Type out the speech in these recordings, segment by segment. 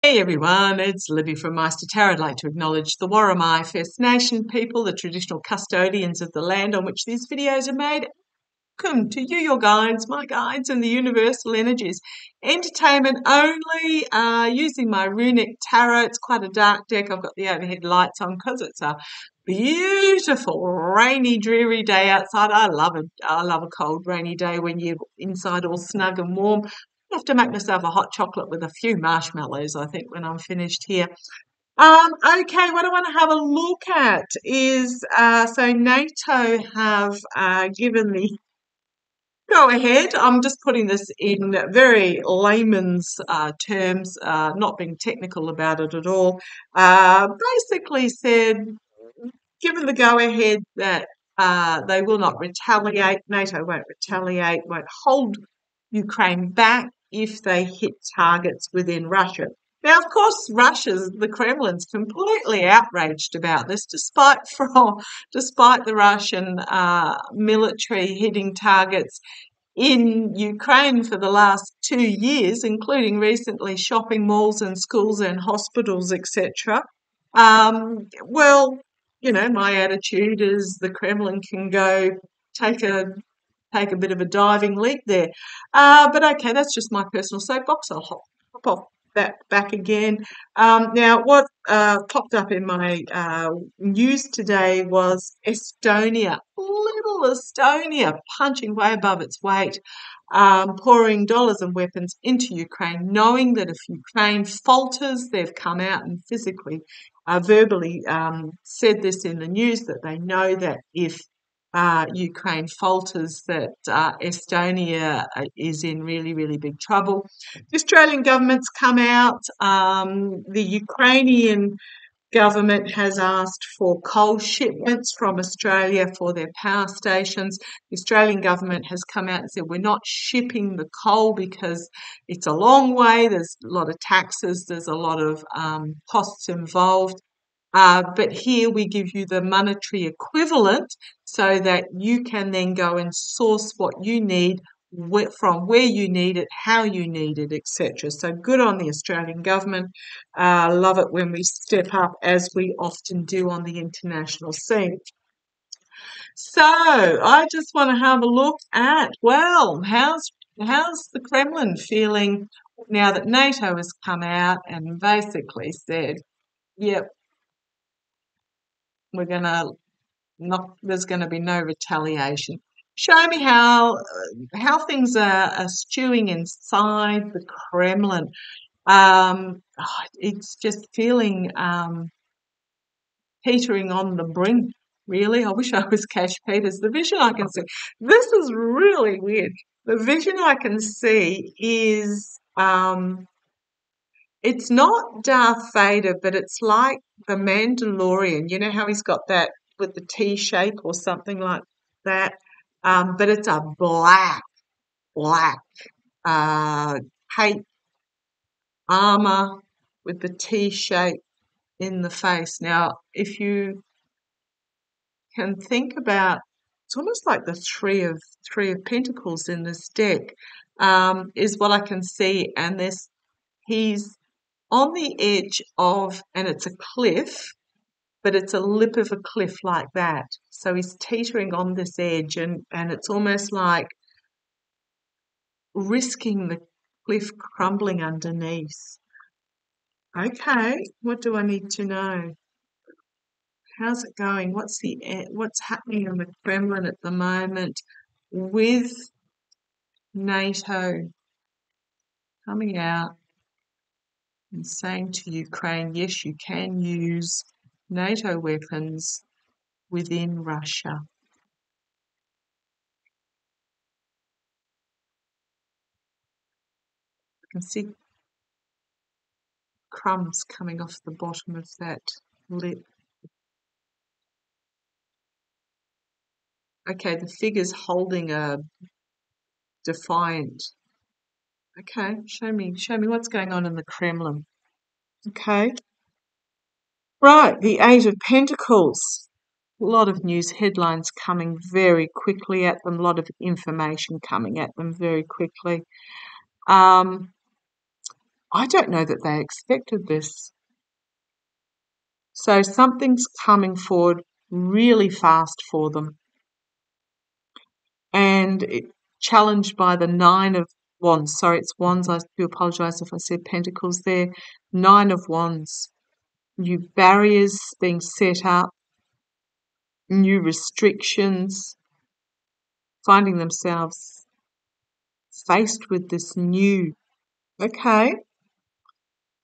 Hey everyone, it's Libby from maighstirtarot. I'd like to acknowledge the Worimi First Nation people, the traditional custodians of the land on which these videos are made. Welcome to you, your guides, my guides, and the universal energies. Entertainment only, using my runic tarot. It's quite a dark deck. I've got the overhead lights on because it's a beautiful, rainy, dreary day outside. I love a cold, rainy day when you're inside all snug and warm. I have to make myself a hot chocolate with a few marshmallows, I think, when I'm finished here. Okay, what I want to have a look at is, so NATO have given the go ahead. I'm just putting this in very layman's terms, not being technical about it at all. Basically said, given the go ahead that they will not retaliate, NATO won't retaliate, won't hold Ukraine back if they hit targets within Russia. Now, of course, the Kremlin's completely outraged about this, despite the Russian military hitting targets in Ukraine for the last 2 years, including recently shopping malls and schools and hospitals, etc. Well, my attitude is the Kremlin can go take a bit of a diving leap there. But okay, that's just my personal soapbox. I'll hop off that back again. Now, what popped up in my news today was Estonia, little Estonia, punching way above its weight, pouring dollars and weapons into Ukraine, knowing that if Ukraine falters, they've come out and physically, verbally said this in the news, that they know that if Ukraine falters, that Estonia is in really, really big trouble. The Australian government's come out. The Ukrainian government has asked for coal shipments from Australia for their power stations. The Australian government has come out and said we're not shipping the coal because it's a long way, there's a lot of taxes, there's a lot of costs involved. But here we give you the monetary equivalent so that you can then go and source what you need from where you need it, how you need it, etc. So good on the Australian government. Love it when we step up, as we often do on the international scene. So I just want to have a look at, well, how's the Kremlin feeling now that NATO has come out and basically said, yep, there's going to be no retaliation. Show me how things are stewing inside the Kremlin. It's just feeling teetering on the brink, really. I wish I was Cash Peters. The vision I can see, this is really weird. The vision I can see is, it's not Darth Vader, but it's like the Mandalorian. You know how he's got that with the T shape or something like that? But it's a black cape armor with the T shape in the face. Now, if you can think about, it's almost like the three of Pentacles in this deck, is what I can see, and he's on the edge of, and it's a cliff, but it's a lip of a cliff like that. So he's teetering on this edge, and it's almost like risking the cliff crumbling underneath. Okay, what do I need to know? How's it going? What's happening in the Kremlin at the moment with NATO coming out and saying to Ukraine, yes, you can use NATO weapons within Russia. I can see crumbs coming off the bottom of that lip. Okay, the figure's holding a defiant. Okay, show me what's going on in the Kremlin. Okay. Right, the Eight of Pentacles. A lot of news headlines coming very quickly at them, a lot of information coming at them very quickly. I don't know that they expected this. So something's coming forward really fast for them. And challenged by the Nine of Wands. Sorry, it's Wands. I do apologise if I said Pentacles there. Nine of Wands. New barriers being set up, new restrictions, finding themselves faced with this new. Okay.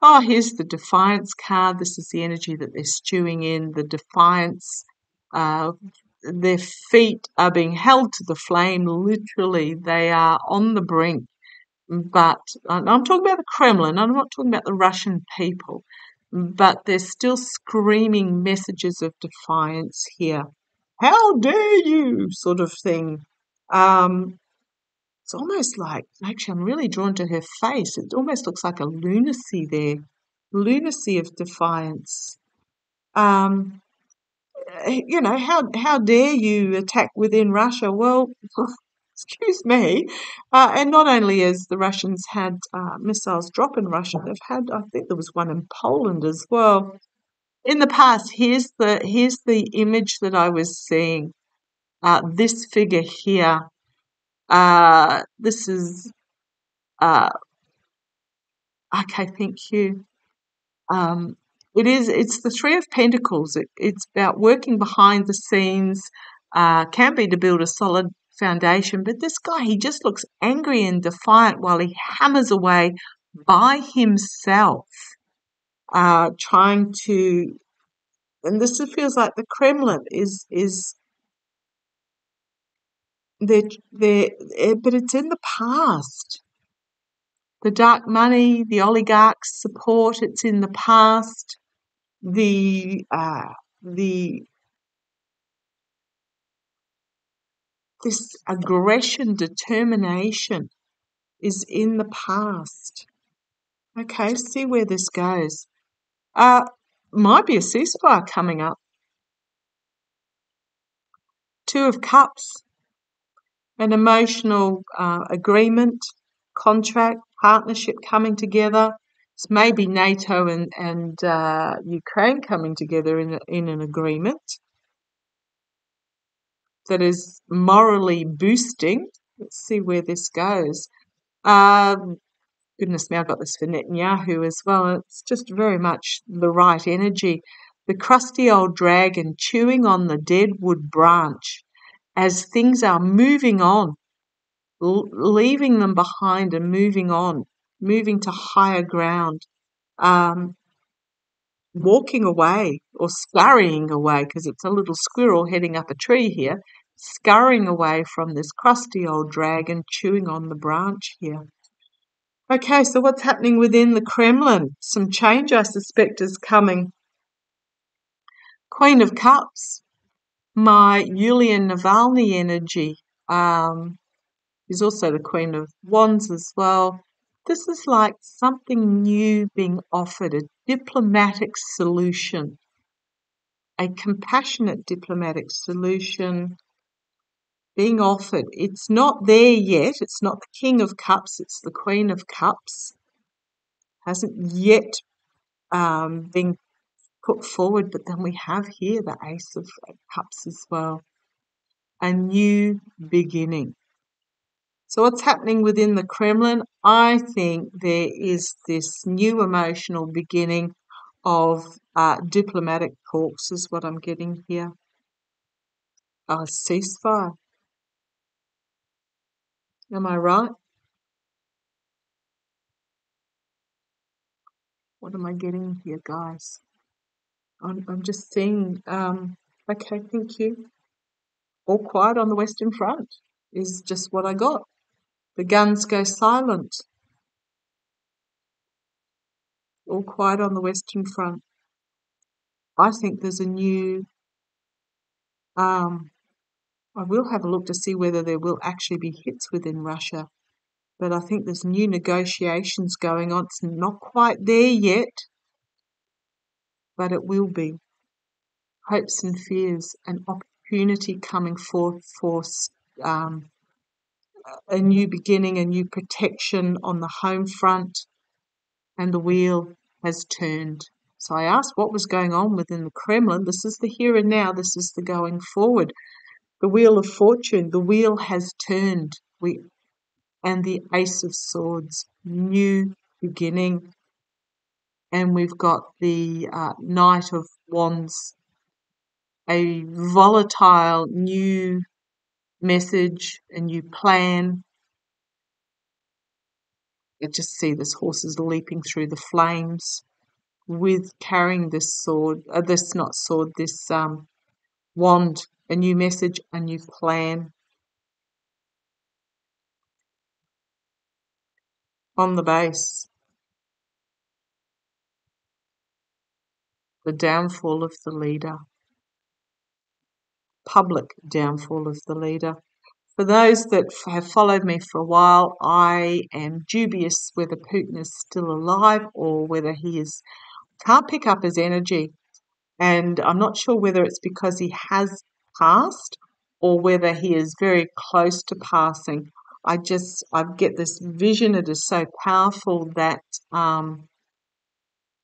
Oh, here's the Defiance card. This is the energy that they're stewing in. The Defiance. Their feet are being held to the flame. Literally, they are on the brink. But I'm talking about the Kremlin. I'm not talking about the Russian people. But they're still screaming messages of defiance here. How dare you, sort of thing. It's almost like, actually, I'm really drawn to her face. It almost looks like a lunacy there. Lunacy of defiance. How dare you attack within Russia? Well, excuse me. And not only has the Russians had missiles drop in Russia, they've had, I think there was one in Poland as well. In the past, here's the image that I was seeing. This figure here. This is okay. Thank you. It's the Three of Pentacles. It's about working behind the scenes, can be to build a solid foundation. But this guy, he just looks angry and defiant while he hammers away by himself, trying to. And this feels like the Kremlin is but it's in the past. The dark money, the oligarchs' support, it's in the past. The this aggression, determination is in the past. Okay, see where this goes. Might be a ceasefire coming up. Two of Cups, an emotional agreement, contract, partnership coming together. It's maybe NATO and Ukraine coming together in an agreement that is morally boosting. Let's see where this goes. Goodness me, I got this for Netanyahu as well. It's just very much the right energy. The crusty old dragon chewing on the dead wood branch as things are moving on, leaving them behind and moving on, moving to higher ground, walking away or scurrying away, because it's a little squirrel heading up a tree here, scurrying away from this crusty old dragon chewing on the branch here. Okay, so what's happening within the Kremlin? Some change, I suspect, is coming. Queen of Cups, my Yulian Navalny energy, is also the Queen of Wands as well. This is like something new being offered, a diplomatic solution, a compassionate diplomatic solution being offered. It's not there yet. It's not the King of Cups. It's the Queen of Cups. Hasn't yet been put forward, but then we have here the Ace of Cups as well. A new beginning. So what's happening within the Kremlin? I think there is this new emotional beginning of diplomatic talks is what I'm getting here. A ceasefire. Am I right? What am I getting here, guys? I'm just seeing, okay, thank you. All quiet on the Western Front is just what I got. The guns go silent. All quiet on the Western Front. I think there's a new, I will have a look to see whether there will actually be hits within Russia, but I think there's new negotiations going on. It's not quite there yet, but it will be. Hopes and fears, an opportunity coming forth for a new beginning, a new protection on the home front. and the wheel has turned. So I asked what was going on within the Kremlin. This is the here and now. This is the going forward. The wheel of fortune. The wheel has turned. And the Ace of Swords. New beginning. And we've got the Knight of Wands. A volatile new message, a new plan. I just see this horse is leaping through the flames with carrying this sword, this wand, a new message, a new plan. On the base, the downfall of the leader, public downfall of the leader. For those that have followed me for a while, I am dubious whether Putin is still alive or whether he is. Can't pick up his energy. And I'm not sure whether it's because he has passed or whether he is very close to passing. I get this vision. It is so powerful that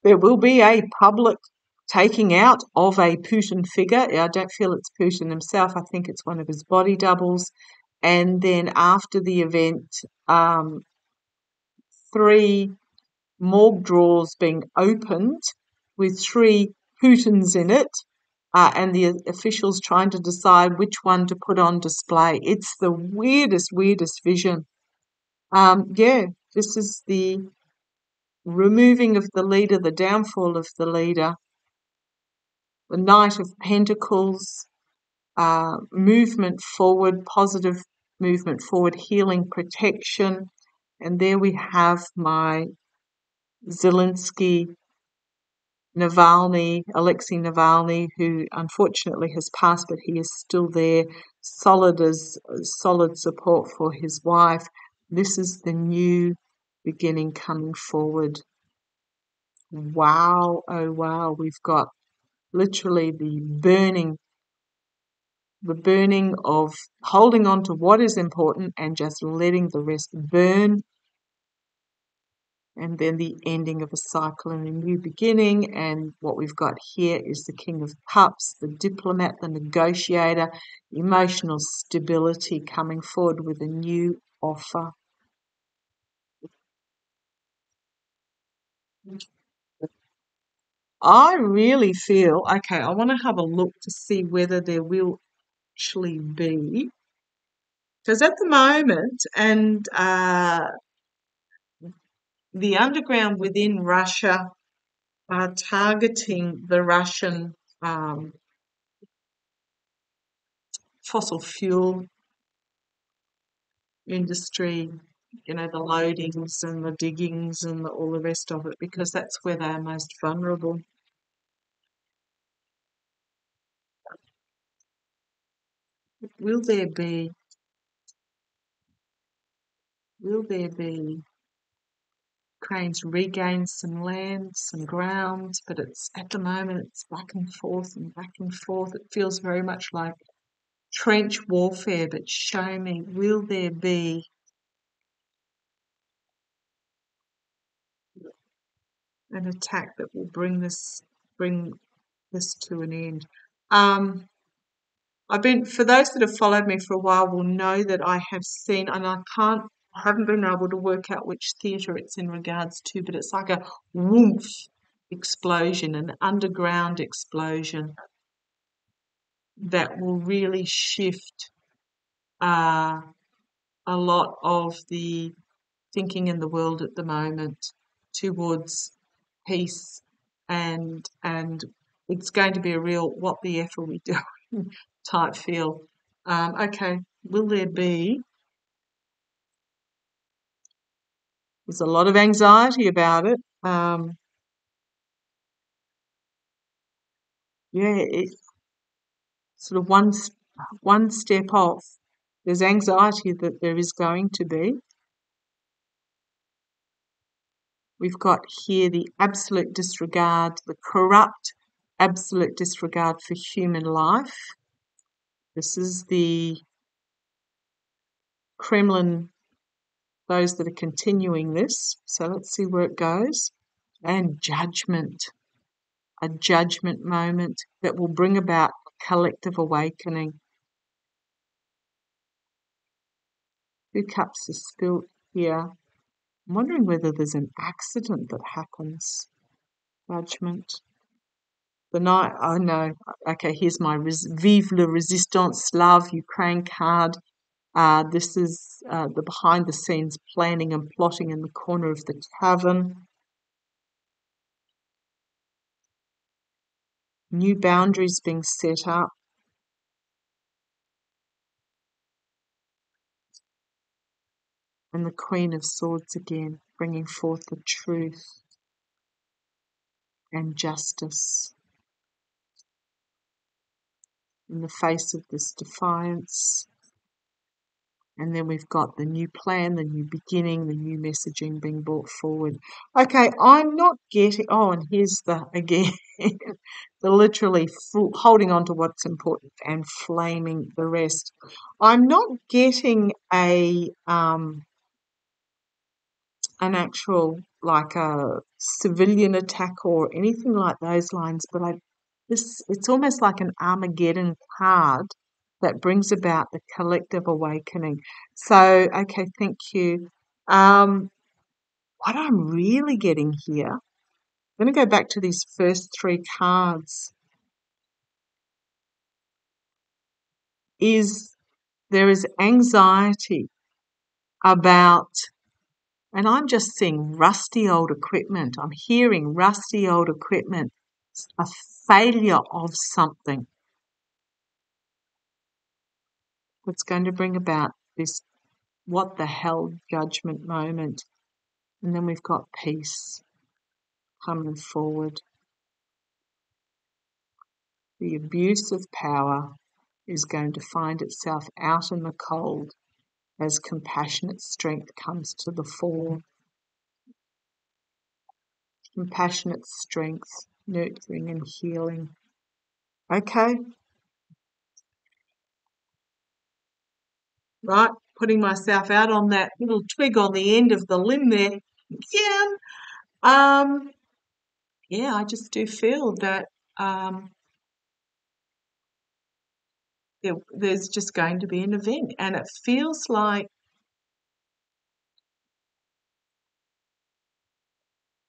there will be a public taking out of a Putin figure. I don't feel it's Putin himself. I think it's one of his body doubles. And then after the event, 3 morgue drawers being opened with 3 Putins in it, and the officials trying to decide which one to put on display. It's the weirdest vision. This is the removing of the leader, the downfall of the leader, the Knight of Pentacles, movement forward, positive movement forward, healing, protection. And there we have my Zelensky, Alexei Navalny, who unfortunately has passed, but he is still there, solid support for his wife. This is the new beginning coming forward. Wow, oh wow, we've got literally the burning of holding on to what is important and just letting the rest burn. And then the ending of a cycle and a new beginning. And what we've got here is the King of Cups, the diplomat, the negotiator, emotional stability coming forward with a new offer. I really feel, okay, I want to have a look to see whether there will actually be, because at the moment, and the underground within Russia are targeting the Russian fossil fuel industry, the loadings and the diggings and all the rest of it, because that's where they are most vulnerable. Will there be Ukraine's regain some land, some ground, but it's at the moment it's back and forth and back and forth. It feels very much like trench warfare, but show me, will there be an attack that will bring this to an end? For those that have followed me for a while will know that I have seen, and I haven't been able to work out which theatre it's in regards to, but it's like a whoomph explosion, an underground explosion that will really shift a lot of the thinking in the world at the moment towards peace, and it's going to be a real what the F are we doing type feel. Okay, will there be? There's a lot of anxiety about it. It's sort of one step off. There's anxiety that there is going to be. We've got here the absolute disregard, the corrupt absolute disregard for human life. This is the Kremlin, those that are continuing this. So let's see where it goes. and judgment, a judgment moment that will bring about collective awakening. 2 cups are spilled here. I'm wondering whether there's an accident that happens. Judgment. The night, oh no, okay, here's my Vive la Resistance, Love, Ukraine card. This is the behind the scenes planning and plotting in the corner of the tavern. New boundaries being set up. And the Queen of Swords again, bringing forth the truth and justice in the face of this defiance. And then we've got the new plan, the new beginning, the new messaging being brought forward. Okay, I'm not getting, oh, and here's the, again, the literally holding on to what's important and flaming the rest. I'm not getting an actual, like a civilian attack or anything like those lines, but it's almost like an Armageddon card that brings about the collective awakening. So, okay, thank you. What I'm really getting here, I'm going to go back to these first 3 cards, is there is anxiety about, and I'm just seeing rusty old equipment. I'm hearing rusty old equipment, a failure of something that's going to bring about this what the hell judgment moment. And then we've got peace coming forward. The abuse of power is going to find itself out in the cold as compassionate strength comes to the fore. Compassionate strength, nurturing and healing. Okay. Right, putting myself out on that little twig on the end of the limb there. Yeah, I just do feel that there's just going to be an event, and it feels like,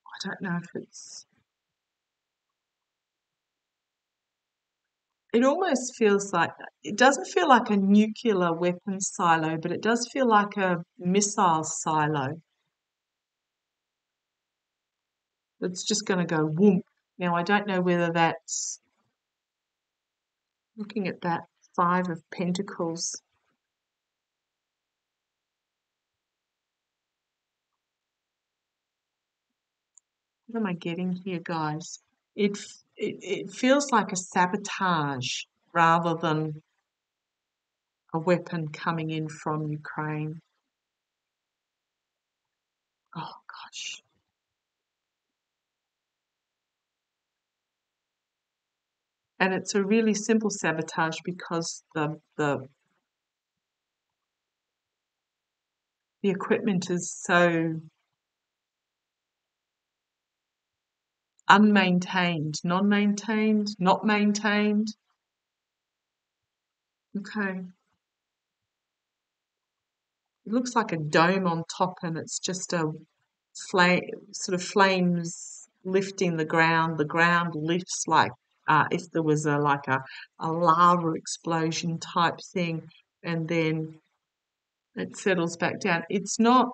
I don't know if it almost feels like, it doesn't feel like a nuclear weapons silo, but it does feel like a missile silo. It's just going to go whoomp. Now, I don't know whether that's, looking at that 5 of Pentacles, what am I getting here, guys? It feels like a sabotage rather than a weapon coming in from Ukraine. Oh, gosh. And it's a really simple sabotage because the equipment is so unmaintained, non-maintained, not maintained. Okay. It looks like a dome on top, and it's just a sort of flames lifting the ground. The ground lifts like if there was a lava explosion type thing, and then it settles back down. It's not,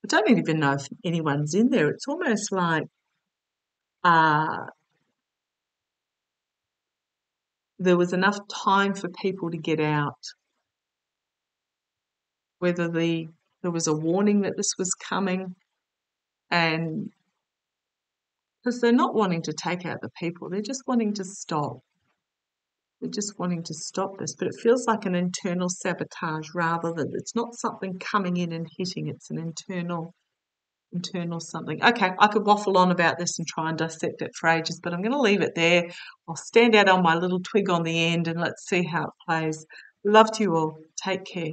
I don't even know if anyone's in there. It's almost like there was enough time for people to get out. Whether there was a warning that this was coming, and because they're not wanting to take out the people, they're just wanting to stop. They're just wanting to stop this, but it feels like an internal sabotage rather than, it's not something coming in and hitting, it's an internal something. Okay, I could waffle on about this and try and dissect it for ages, but I'm going to leave it there. I'll stand out on my little twig on the end and let's see how it plays. Love to you all. Take care.